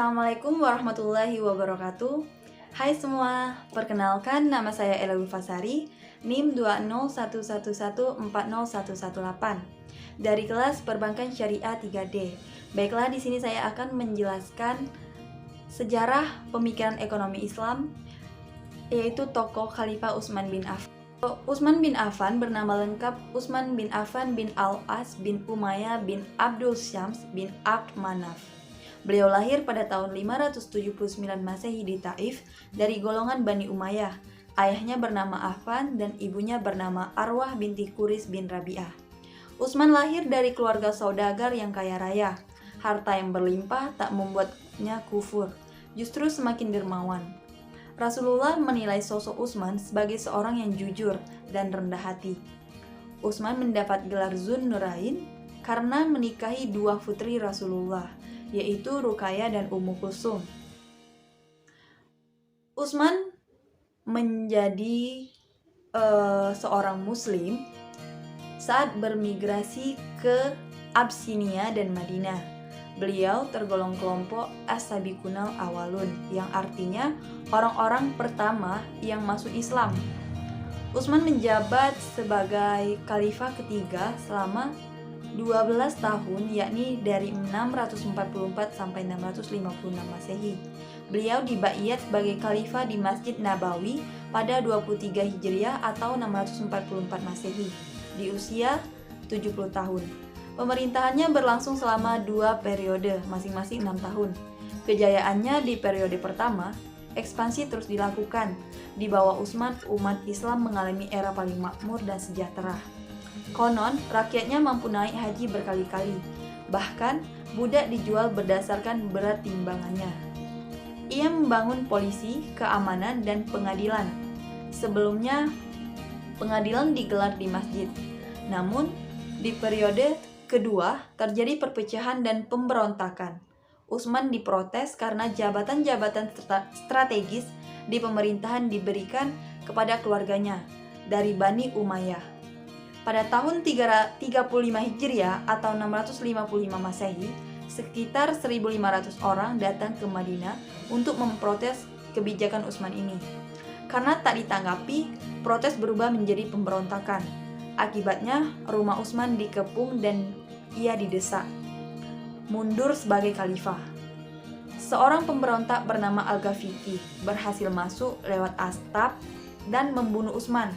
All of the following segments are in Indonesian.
Assalamualaikum warahmatullahi wabarakatuh. Hai semua, perkenalkan nama saya Ela Fasari, NIM 20111401118 dari kelas Perbankan Syariah 3D. Baiklah, di sini saya akan menjelaskan sejarah pemikiran ekonomi Islam, yaitu tokoh Khalifah Utsman bin Affan. Utsman bin Affan bernama lengkap Utsman bin Affan bin Al-As bin Umayyah bin Abdul Syams bin Abd Manaf. Beliau lahir pada tahun 579 Masehi di Taif dari golongan Bani Umayyah. Ayahnya bernama Affan dan ibunya bernama Arwah binti Quris bin Rabi'ah. Utsman lahir dari keluarga saudagar yang kaya raya. Harta yang berlimpah tak membuatnya kufur, justru semakin dermawan. Rasulullah menilai sosok Utsman sebagai seorang yang jujur dan rendah hati. Utsman mendapat gelar Zun Nurain karena menikahi dua putri Rasulullah, yaitu Ruqayyah dan Ummu Kulsum. Utsman menjadi seorang muslim saat bermigrasi ke Abyssinia dan Madinah. Beliau tergolong kelompok As-Sabiqunal Awalun, yang artinya orang-orang pertama yang masuk Islam. Utsman menjabat sebagai khalifah ketiga selama 12 tahun, yakni dari 644 sampai 656 Masehi. Beliau dibaiat sebagai khalifah di Masjid Nabawi pada 23 Hijriah atau 644 Masehi di usia 70 tahun. Pemerintahannya berlangsung selama 2 periode, masing-masing 6 tahun. Kejayaannya di periode pertama, ekspansi terus dilakukan. Di bawah Utsman, umat Islam mengalami era paling makmur dan sejahtera. Konon, rakyatnya mampu naik haji berkali-kali. Bahkan, budak dijual berdasarkan berat timbangannya. Ia membangun polisi, keamanan, dan pengadilan. Sebelumnya, pengadilan digelar di masjid. Namun, di periode kedua terjadi perpecahan dan pemberontakan. Utsman diprotes karena jabatan-jabatan strategis di pemerintahan diberikan kepada keluarganya dari Bani Umayyah. Pada tahun 35 Hijriah atau 655 Masehi, sekitar 1.500 orang datang ke Madinah untuk memprotes kebijakan Utsman ini. Karena tak ditanggapi, protes berubah menjadi pemberontakan. Akibatnya, rumah Utsman dikepung dan ia didesak mundur sebagai khalifah. Seorang pemberontak bernama Al-Ghafiqi berhasil masuk lewat Astap dan membunuh Utsman.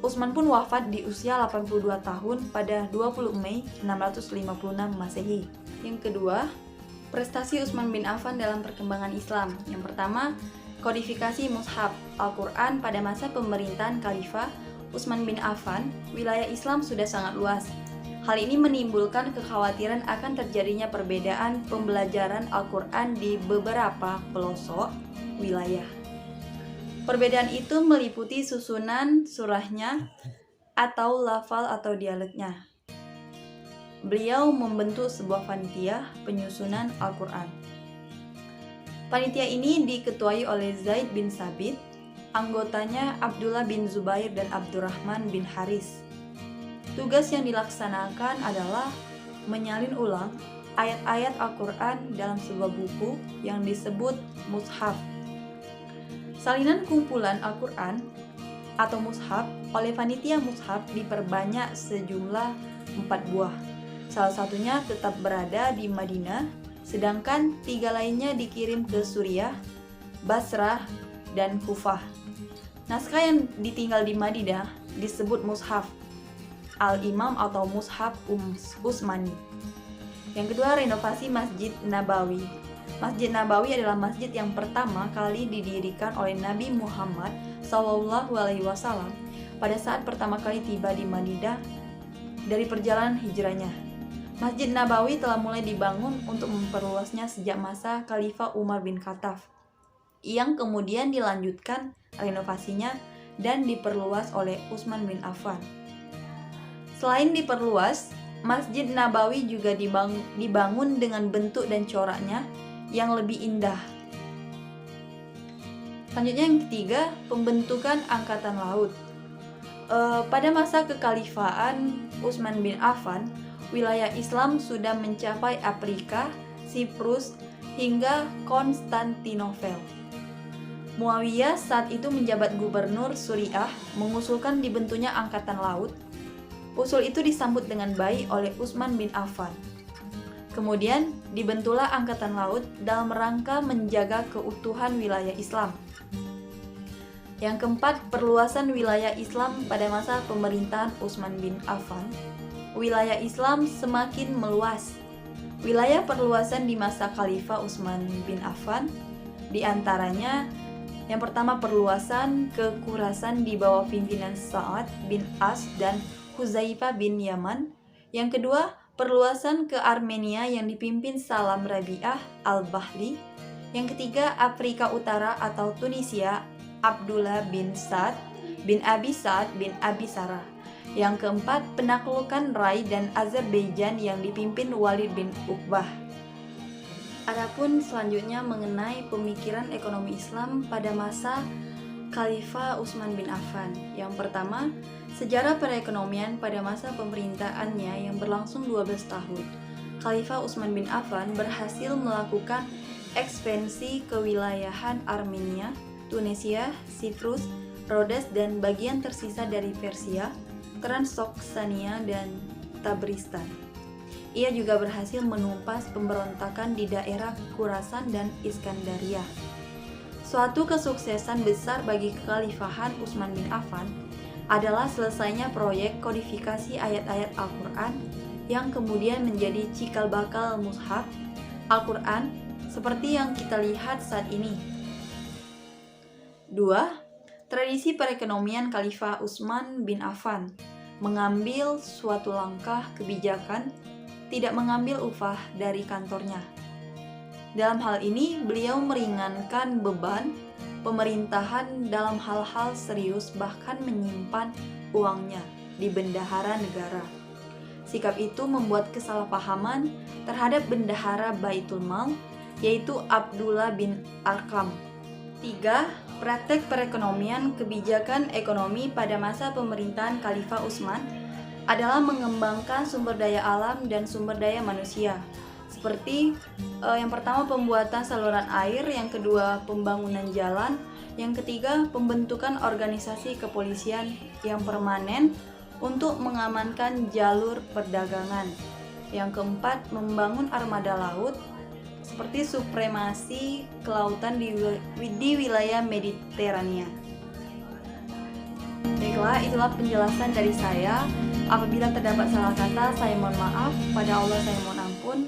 Utsman pun wafat di usia 82 tahun pada 20 Mei 656 Masehi. Yang kedua, prestasi Utsman bin Affan dalam perkembangan Islam. Yang pertama, kodifikasi Mushaf Al-Quran. Pada masa pemerintahan Khalifah Utsman bin Affan, wilayah Islam sudah sangat luas. Hal ini menimbulkan kekhawatiran akan terjadinya perbedaan pembelajaran Al-Quran di beberapa pelosok wilayah. Perbedaan itu meliputi susunan surahnya atau lafal atau dialeknya. Beliau membentuk sebuah panitia penyusunan Al-Quran. Panitia ini diketuai oleh Zaid bin Sabit, anggotanya Abdullah bin Zubair dan Abdurrahman bin Haris. Tugas yang dilaksanakan adalah menyalin ulang ayat-ayat Al-Quran dalam sebuah buku yang disebut Mushaf. Salinan kumpulan Al-Quran atau Mushaf oleh panitia Mushaf diperbanyak sejumlah 4 buah. Salah satunya tetap berada di Madinah, sedangkan 3 lainnya dikirim ke Suriah, Basrah, dan Kufah. Naskah yang ditinggal di Madinah disebut Mushaf Al-Imam atau Mushaf Utsmani. Yang kedua, renovasi Masjid Nabawi. Masjid Nabawi adalah masjid yang pertama kali didirikan oleh Nabi Muhammad SAW pada saat pertama kali tiba di Madinah dari perjalanan hijrahnya. Masjid Nabawi telah mulai dibangun untuk memperluasnya sejak masa Khalifah Umar bin Khattab, yang kemudian dilanjutkan renovasinya dan diperluas oleh Utsman bin Affan. Selain diperluas, Masjid Nabawi juga dibangun dengan bentuk dan coraknya yang lebih indah. Selanjutnya yang ketiga, pembentukan Angkatan Laut. Pada masa kekhalifahan Utsman bin Affan, wilayah Islam sudah mencapai Afrika, Siprus, hingga Konstantinopel. Muawiyah saat itu menjabat gubernur Suriah, mengusulkan dibentuknya angkatan laut. Usul itu disambut dengan baik oleh Utsman bin Affan. Kemudian dibentuklah angkatan laut dalam rangka menjaga keutuhan wilayah Islam. Yang keempat, perluasan wilayah Islam pada masa pemerintahan Utsman bin Affan. Wilayah Islam semakin meluas. Wilayah perluasan di masa Khalifah Utsman bin Affan, di antaranya yang pertama perluasan ke Khurasan di bawah pimpinan Sa'ad bin As dan Hudzaifah bin Yaman. Yang kedua, perluasan ke Armenia yang dipimpin Salam Rabi'ah al-Bahli. Yang ketiga, Afrika Utara atau Tunisia, Abdullah bin Sa'd bin Abi Sa'd bin Abi Sarah. Yang keempat, penaklukan Rai dan Azerbaijan yang dipimpin Walid bin Uqbah. Adapun selanjutnya mengenai pemikiran ekonomi Islam pada masa Khalifah Utsman bin Affan. Yang pertama, sejarah perekonomian pada masa pemerintahannya yang berlangsung 12 tahun. Khalifah Utsman bin Affan berhasil melakukan ekspansi kewilayahan Armenia, Tunisia, Siprus, Rhodes dan bagian tersisa dari Persia, Transoksania dan Tabristan. Ia juga berhasil menumpas pemberontakan di daerah Khurasan dan Iskandaria. Suatu kesuksesan besar bagi kekhalifahan Utsman bin Affan adalah selesainya proyek kodifikasi ayat-ayat Al-Quran yang kemudian menjadi cikal bakal mushaf Al-Quran seperti yang kita lihat saat ini. 2. Tradisi perekonomian Khalifah Utsman bin Affan mengambil suatu langkah kebijakan tidak mengambil upah dari kantornya. Dalam hal ini, beliau meringankan beban pemerintahan dalam hal-hal serius, bahkan menyimpan uangnya di bendahara negara. Sikap itu membuat kesalahpahaman terhadap bendahara Baitul Mal, yaitu Abdullah bin Arqam. 3. Praktek perekonomian kebijakan ekonomi pada masa pemerintahan Khalifah Utsman adalah mengembangkan sumber daya alam dan sumber daya manusia. Seperti yang pertama pembuatan saluran air, yang kedua pembangunan jalan, yang ketiga pembentukan organisasi kepolisian yang permanen untuk mengamankan jalur perdagangan. Yang keempat membangun armada laut seperti supremasi kelautan di wilayah Mediterania. Baiklah, itulah penjelasan dari saya. Apabila terdapat salah kata, saya mohon maaf. Pada Allah saya mohon ampun.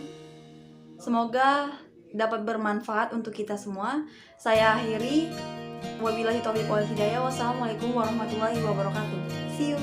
Semoga dapat bermanfaat untuk kita semua. Saya akhiri. Wabillahi taufiq wal hidayah. Wassalamualaikum warahmatullahi wabarakatuh. See you.